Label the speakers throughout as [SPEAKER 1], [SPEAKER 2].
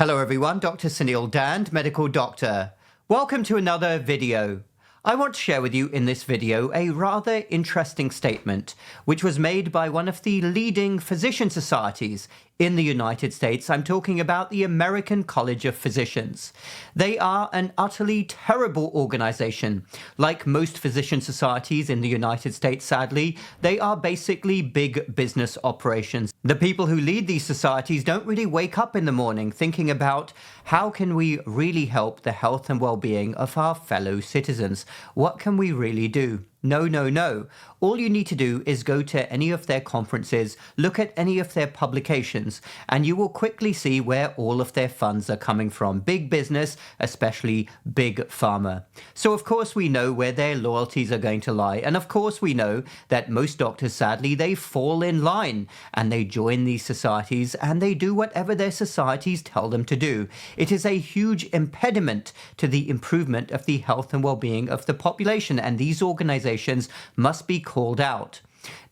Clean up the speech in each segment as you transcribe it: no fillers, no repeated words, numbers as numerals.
[SPEAKER 1] Hello everyone, Dr. Suneel Dhand, medical doctor. Welcome to another video. I want to share with you in this video a rather interesting statement which was made by one of the leading physician societies in the United States. I'm talking about the American College of Physicians. They are an utterly terrible organization. Like most physician societies in the United States, sadly, they are basically big business operations. The people who lead these societies don't really wake up in the morning thinking about how can we really help the health and well-being of our fellow citizens? What can we really do? No, no, no. All you need to do is go to any of their conferences, look at any of their publications, and you will quickly see where all of their funds are coming from. Big business, especially big pharma. So of course we know where their loyalties are going to lie. And of course we know that most doctors, sadly, they fall in line and they join these societies and they do whatever their societies tell them to do. It is a huge impediment to the improvement of the health and well-being of the population, and these organizations must be called out.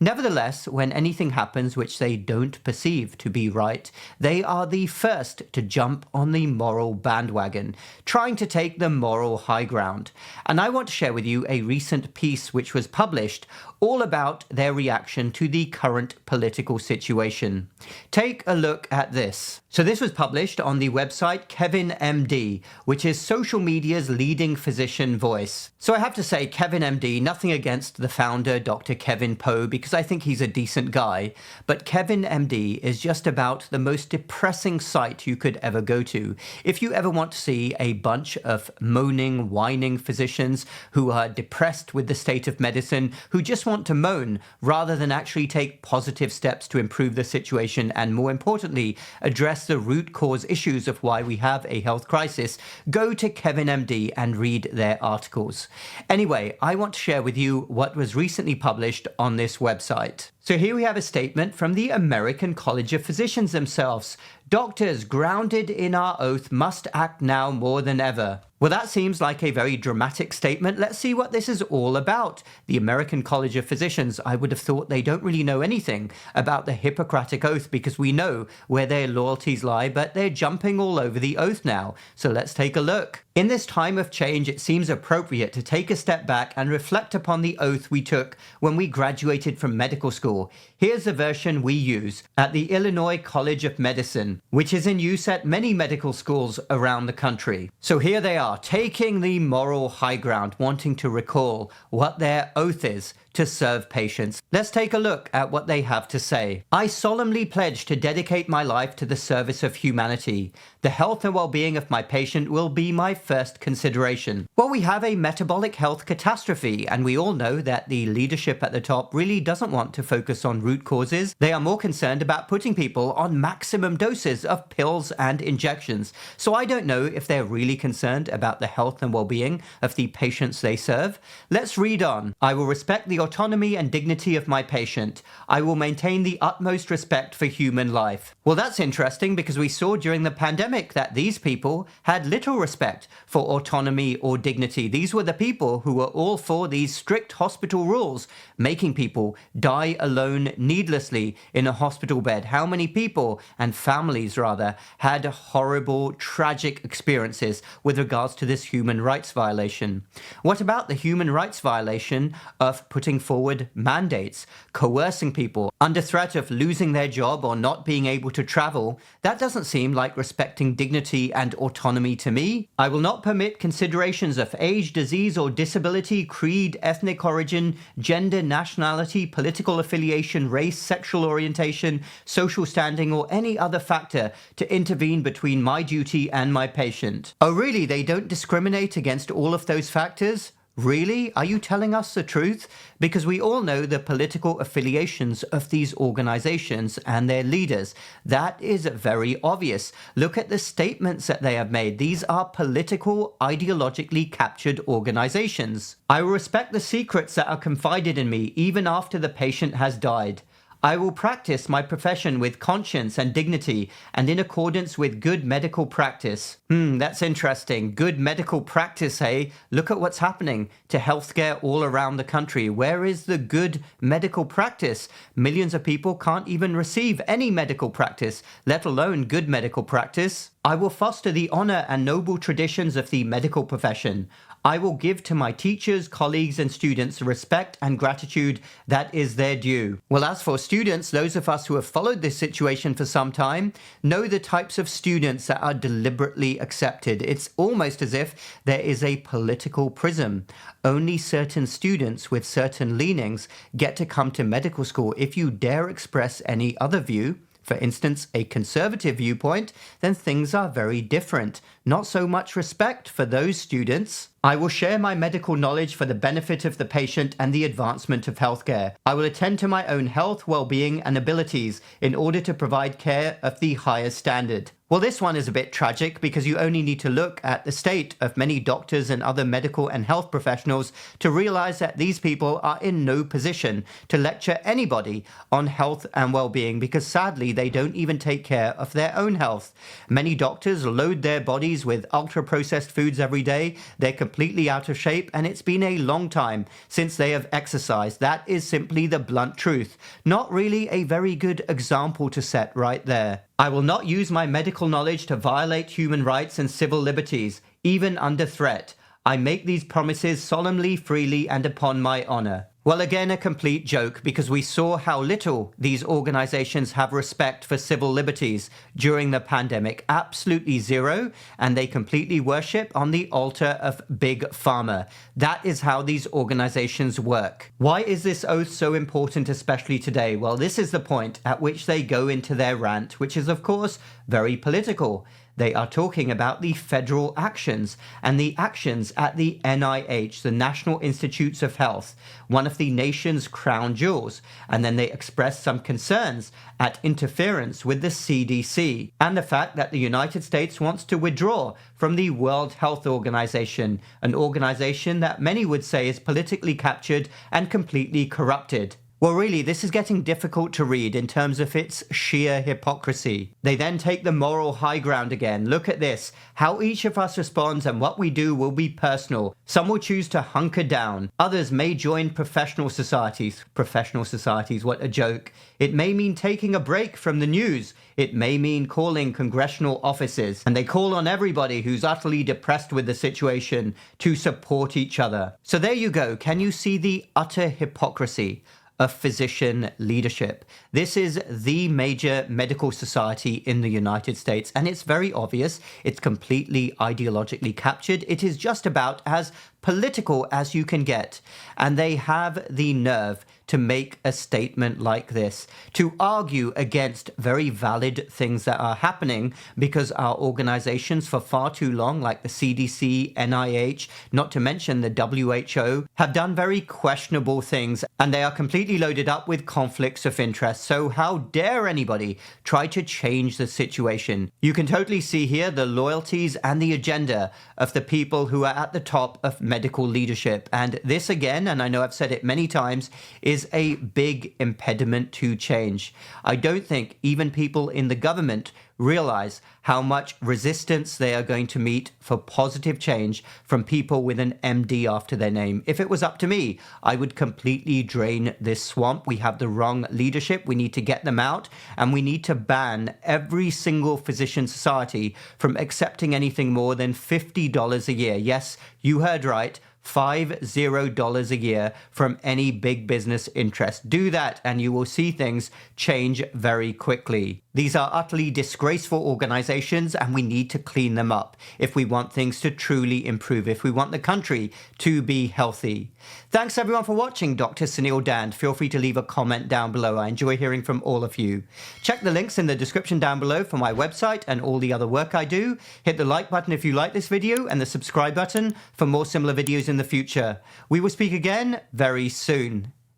[SPEAKER 1] Nevertheless, when anything happens which they don't perceive to be right, they are the first to jump on the moral bandwagon, trying to take the moral high ground. And I want to share with you a recent piece which was published all about their reaction to the current political situation. Take a look at this. So this was published on the website Kevin MD, which is social media's leading physician voice. So I have to say, Kevin MD, nothing against the founder, Dr. Kevin Poe, because I think he's a decent guy, but Kevin MD is just about the most depressing site you could ever go to. If you ever want to see a bunch of moaning, whining physicians who are depressed with the state of medicine, who just want to moan rather than actually take positive steps to improve the situation and, more importantly, address the root cause issues of why we have a health crisis, go to Kevin MD and read their articles. Anyway, I want to share with you what was recently published on this website. So here we have a statement from the American College of Physicians themselves. Doctors grounded in our oath must act now more than ever. Well, that seems like a very dramatic statement. Let's see what this is all about. The American College of Physicians, I would have thought they don't really know anything about the Hippocratic Oath because we know where their loyalties lie, but they're jumping all over the oath now. So let's take a look. In this time of change, it seems appropriate to take a step back and reflect upon the oath we took when we graduated from medical school. Here's the version we use at the Illinois College of Medicine, which is in use at many medical schools around the country. So here they are, taking the moral high ground, wanting to recall what their oath is to serve patients. Let's take a look at what they have to say. I solemnly pledge to dedicate my life to the service of humanity. The health and well-being of my patient will be my first consideration. Well, we have a metabolic health catastrophe, and we all know that the leadership at the top really doesn't want to focus on root causes. They are more concerned about putting people on maximum doses of pills and injections. So I don't know if they're really concerned about the health and well-being of the patients they serve. Let's read on. I will respect the autonomy and dignity of my patient. I will maintain the utmost respect for human life. Well, that's interesting because we saw during the pandemic that these people had little respect for autonomy or dignity. These were the people who were all for these strict hospital rules, making people die alone needlessly in a hospital bed. How many people, and families rather, had horrible, tragic experiences with regards to this human rights violation? What about the human rights violation of putting forward mandates, coercing people under threat of losing their job or not being able to travel? That doesn't seem like respecting dignity and autonomy to me. I will not permit considerations of age, disease or disability, creed, ethnic origin, gender, nationality, political affiliation, race, sexual orientation, social standing or any other factor to intervene between my duty and my patient. Oh really? They don't discriminate against all of those factors? Really? Are you telling us the truth? Because we all know the political affiliations of these organizations and their leaders. That is very obvious. Look at the statements that they have made. These are political, ideologically captured organizations. I will respect the secrets that are confided in me even after the patient has died. I will practice my profession with conscience and dignity and in accordance with good medical practice. That's interesting. Good medical practice, hey? Look at what's happening to healthcare all around the country. Where is the good medical practice? Millions of people can't even receive any medical practice, let alone good medical practice. I will foster the honor and noble traditions of the medical profession. I will give to my teachers, colleagues, and students the respect and gratitude that is their due. Well, as for students, those of us who have followed this situation for some time know the types of students that are deliberately accepted. It's almost as if there is a political prism. Only certain students with certain leanings get to come to medical school. If you dare express any other view, for instance, a conservative viewpoint, then things are very different. Not so much respect for those students. I will share my medical knowledge for the benefit of the patient and the advancement of healthcare. I will attend to my own health, well-being, and abilities in order to provide care of the highest standard. Well, this one is a bit tragic because you only need to look at the state of many doctors and other medical and health professionals to realize that these people are in no position to lecture anybody on health and well-being because sadly they don't even take care of their own health. Many doctors load their bodies with ultra-processed foods every day. They're completely out of shape, and it's been a long time since they have exercised. That is simply the blunt truth. Not really a very good example to set right there. I will not use my medical knowledge to violate human rights and civil liberties, even under threat. I make these promises solemnly, freely, and upon my honor. Well, again, a complete joke because we saw how little these organizations have respect for civil liberties during the pandemic. Absolutely zero, and they completely worship on the altar of Big Pharma. That is how these organizations work. Why is this oath so important, especially today? Well, this is the point at which they go into their rant, which is, of course, very political. They are talking about the federal actions and the actions at the NIH, the National Institutes of Health, one of the nation's crown jewels. And then they express some concerns at interference with the CDC and the fact that the United States wants to withdraw from the World Health Organization, an organization that many would say is politically captured and completely corrupted. Well, really, this is getting difficult to read in terms of its sheer hypocrisy. They then take the moral high ground again. Look at this. How each of us responds and what we do will be personal. Some will choose to hunker down. Others may join professional societies. Professional societies, what a joke. It may mean taking a break from the news. It may mean calling congressional offices. And they call on everybody who's utterly depressed with the situation to support each other. So there you go. Can you see the utter hypocrisy of physician leadership? This is the major medical society in the United States, and it's very obvious. It's completely ideologically captured. It is just about as political as you can get. And they have the nerve to make a statement like this, to argue against very valid things that are happening because our organizations for far too long, like the CDC, NIH, not to mention the WHO, have done very questionable things, and they are completely loaded up with conflicts of interest. So how dare anybody try to change the situation? You can totally see here the loyalties and the agenda of the people who are at the top of medical leadership. And this again, and I know I've said it many times, is a big impediment to change. I don't think even people in the government realize how much resistance they are going to meet for positive change from people with an MD after their name. If it was up to me, I would completely drain this swamp. We have the wrong leadership. We need to get them out, and we need to ban every single physician society from accepting anything more than $50 a year. Yes, you heard right. $50 a year from any big business interest. Do that and you will see things change very quickly. These are utterly disgraceful organizations and we need to clean them up if we want things to truly improve, if we want the country to be healthy. Thanks everyone for watching. Dr. Suneel Dhand. Feel free to leave a comment down below. I enjoy hearing from all of you. Check the links in the description down below for my website and all the other work I do. Hit the like button if you like this video and the subscribe button for more similar videos in the future. We will speak again very soon.